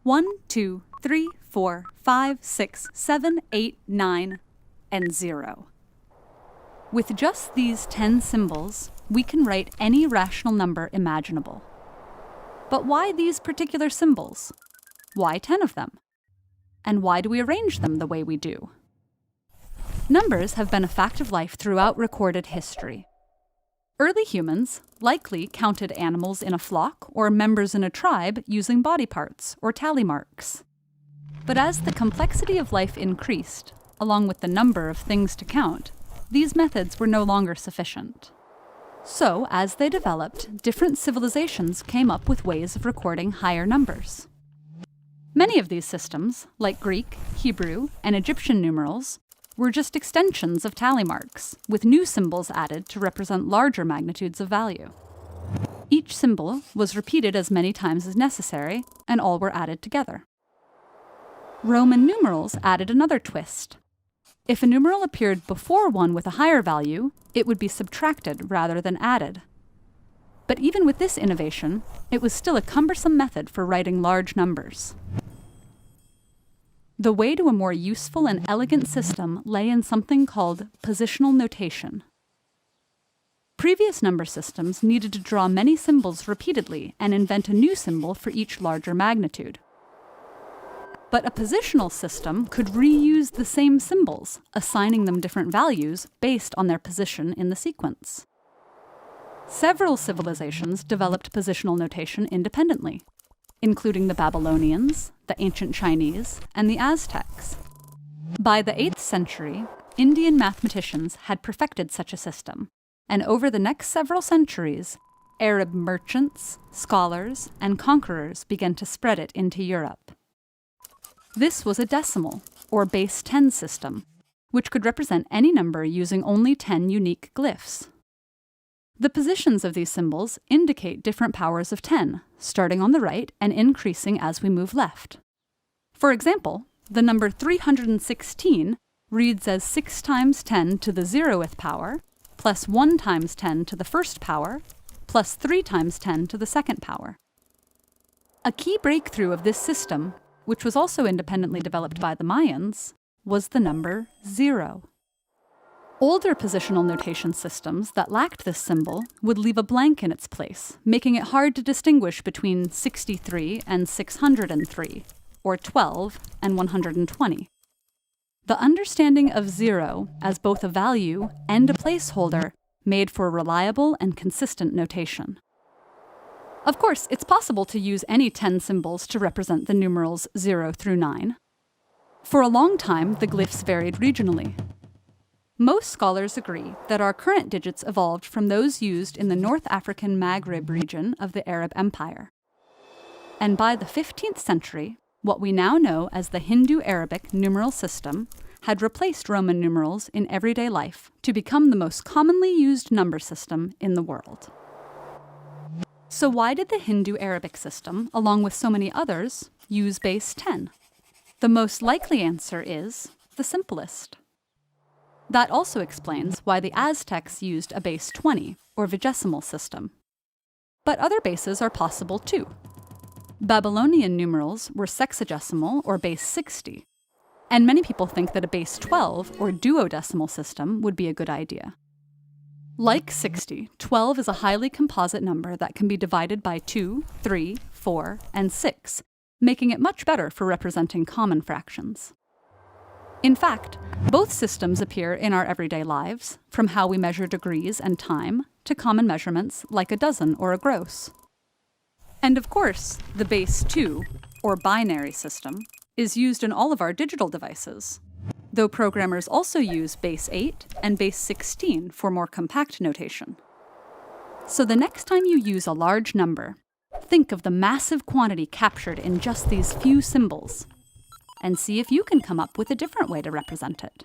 1, 2, 3, 4, 5, 6, 7, 8, 9, and 0. With just these 10 symbols, we can write any rational number imaginable. But why these particular symbols? Why 10 of them? And why do we arrange them the way we do? Numbers have been a fact of life throughout recorded history. Early humans likely counted animals in a flock or members in a tribe using body parts or tally marks. But as the complexity of life increased, along with the number of things to count, these methods were no longer sufficient. So, as they developed, different civilizations came up with ways of recording higher numbers. Many of these systems, like Greek, Hebrew, and Egyptian numerals, were just extensions of tally marks, with new symbols added to represent larger magnitudes of value. Each symbol was repeated as many times as necessary, and all were added together. Roman numerals added another twist. If a numeral appeared before one with a higher value, it would be subtracted rather than added. But even with this innovation, it was still a cumbersome method for writing large numbers. The way to a more useful and elegant system lay in something called positional notation. Previous number systems needed to draw many symbols repeatedly and invent a new symbol for each larger magnitude. But a positional system could reuse the same symbols, assigning them different values based on their position in the sequence. Several civilizations developed positional notation independently, including the Babylonians, the ancient Chinese, and the Aztecs. By the 8th century, Indian mathematicians had perfected such a system, and over the next several centuries, Arab merchants, scholars, and conquerors began to spread it into Europe. This was a decimal, or base 10 system, which could represent any number using only 10 unique glyphs. The positions of these symbols indicate different powers of 10, starting on the right and increasing as we move left. For example, the number 316 reads as 6 times 10 to the 0th power, plus 1 times 10 to the 1st power, plus 3 times 10 to the 2nd power. A key breakthrough of this system, which was also independently developed by the Mayans, was the number 0. Older positional notation systems that lacked this symbol would leave a blank in its place, making it hard to distinguish between 63 and 603, or 12 and 120. The understanding of 0 as both a value and a placeholder made for reliable and consistent notation. Of course, it's possible to use any 10 symbols to represent the numerals 0 through 9. For a long time, the glyphs varied regionally. Most scholars agree that our current digits evolved from those used in the North African Maghreb region of the Arab Empire. And by the 15th century, what we now know as the Hindu-Arabic numeral system had replaced Roman numerals in everyday life to become the most commonly used number system in the world. So why did the Hindu-Arabic system, along with so many others, use base 10? The most likely answer is the simplest. That also explains why the Aztecs used a base 20, or vigesimal system. But other bases are possible too. Babylonian numerals were sexagesimal, or base 60, and many people think that a base 12, or duodecimal system would be a good idea. Like 60, 12 is a highly composite number that can be divided by 2, 3, 4, and 6, making it much better for representing common fractions. In fact, both systems appear in our everyday lives, from how we measure degrees and time to common measurements like a dozen or a gross. And of course, the base 2, or binary system, is used in all of our digital devices, though programmers also use base 8 and base 16 for more compact notation. So the next time you use a large number, think of the massive quantity captured in just these few symbols, and see if you can come up with a different way to represent it.